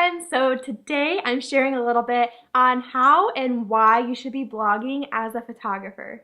friends, so today I'm sharing a little bit on how and why you should be blogging as a photographer.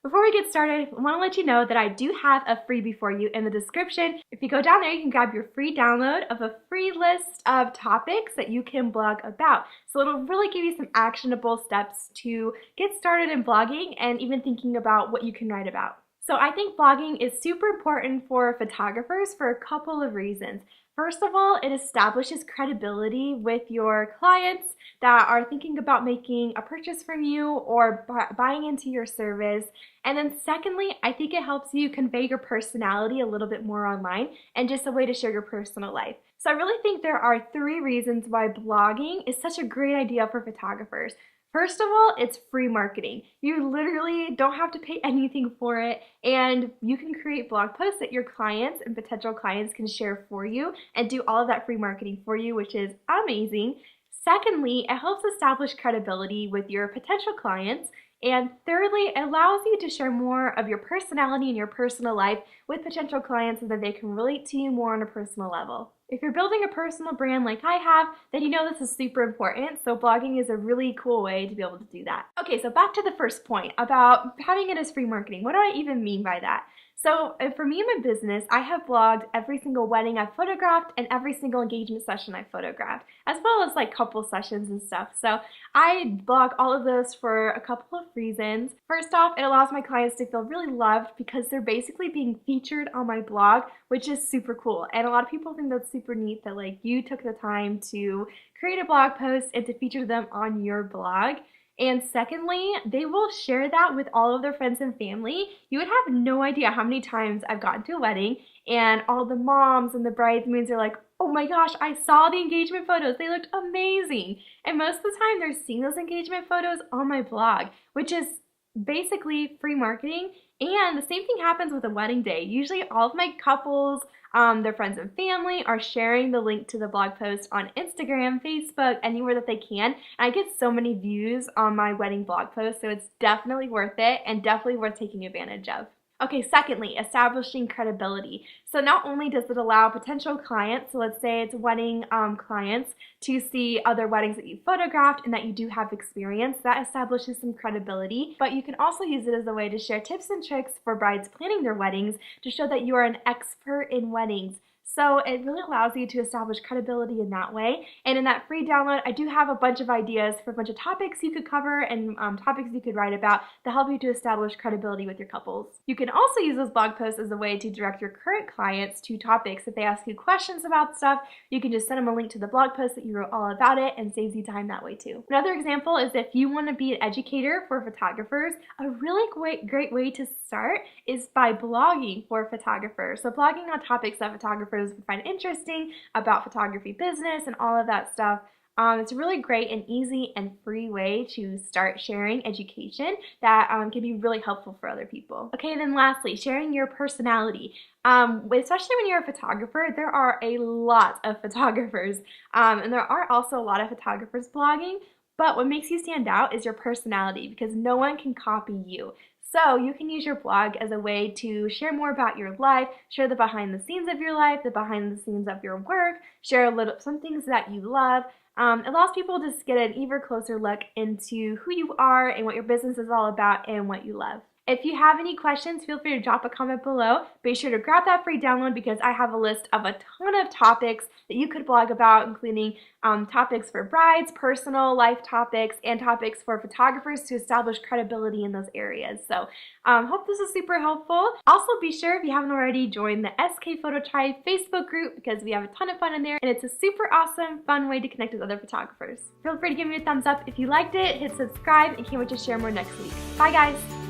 Before we get started, I want to let you know that I do have a freebie for you in the description. If you go down there, you can grab your free download of a free list of topics that you can blog about. So it'll really give you some actionable steps to get started in blogging and even thinking about what you can write about. So I think blogging is super important for photographers for a couple of reasons. First of all, it establishes credibility with your clients that are thinking about making a purchase from you or buying into your service. And then secondly, I think it helps you convey your personality a little bit more online and just a way to share your personal life. So I really think there are 3 reasons why blogging is such a great idea for photographers. First of all, it's free marketing. You literally don't have to pay anything for it, and you can create blog posts that your clients and potential clients can share for you and do all of that free marketing for you, which is amazing. Secondly, it helps establish credibility with your potential clients. And thirdly, it allows you to share more of your personality and your personal life with potential clients so that they can relate to you more on a personal level. If you're building a personal brand like I have, then you know this is super important, so blogging is a really cool way to be able to do that. Okay, so back to the first point about having it as free marketing. What do I even mean by that? So for me and my business, I have blogged every single wedding I've photographed and every single engagement session I've photographed, as well as like couple sessions and stuff. So I blog all of those for a couple of reasons. First off, it allows my clients to feel really loved because they're basically being featured on my blog, which is super cool. And a lot of people think that's super neat that like you took the time to create a blog post and to feature them on your blog. And secondly, they will share that with all of their friends and family. You would have no idea how many times I've gotten to a wedding and all the moms and the bridesmaids are like, oh my gosh, I saw the engagement photos. They looked amazing. And most of the time they're seeing those engagement photos on my blog, which is basically free marketing. And the same thing happens with a wedding day. Usually all of my couples, their friends and family are sharing the link to the blog post on Instagram, Facebook, anywhere that they can. And I get so many views on my wedding blog post, so it's definitely worth it and definitely worth taking advantage of. Okay, secondly, establishing credibility. So not only does it allow potential clients, so let's say it's wedding clients, to see other weddings that you photographed and that you do have experience, that establishes some credibility, but you can also use it as a way to share tips and tricks for brides planning their weddings to show that you are an expert in weddings. So it really allows you to establish credibility in that way. And in that free download, I do have a bunch of ideas for a bunch of topics you could cover and topics you could write about to help you to establish credibility with your couples. You can also use those blog posts as a way to direct your current clients to topics. If they ask you questions about stuff, you can just send them a link to the blog post that you wrote all about it and saves you time that way too. Another example is if you want to be an educator for photographers, a really great way to start is by blogging for photographers. So blogging on topics that photographers would find interesting about photography business and all of that stuff. It's a really great and easy and free way to start sharing education that can be really helpful for other people. Okay, and then lastly, sharing your personality. Especially when you're a photographer, there are a lot of photographers, and there are also a lot of photographers blogging, but what makes you stand out is your personality because no one can copy you. So you can use your blog as a way to share more about your life, share the behind the scenes of your life, the behind the scenes of your work, share some things that you love. It allows people to get an even closer look into who you are and what your business is all about and what you love. If you have any questions, feel free to drop a comment below. Be sure to grab that free download because I have a list of a ton of topics that you could blog about, including topics for brides, personal life topics, and topics for photographers to establish credibility in those areas. So hope this is super helpful. Also be sure, if you haven't already, join the SK Photo Tribe Facebook group because we have a ton of fun in there and it's a super awesome, fun way to connect with other photographers. Feel free to give me a thumbs up if you liked it, hit subscribe, and can't wait to share more next week. Bye guys!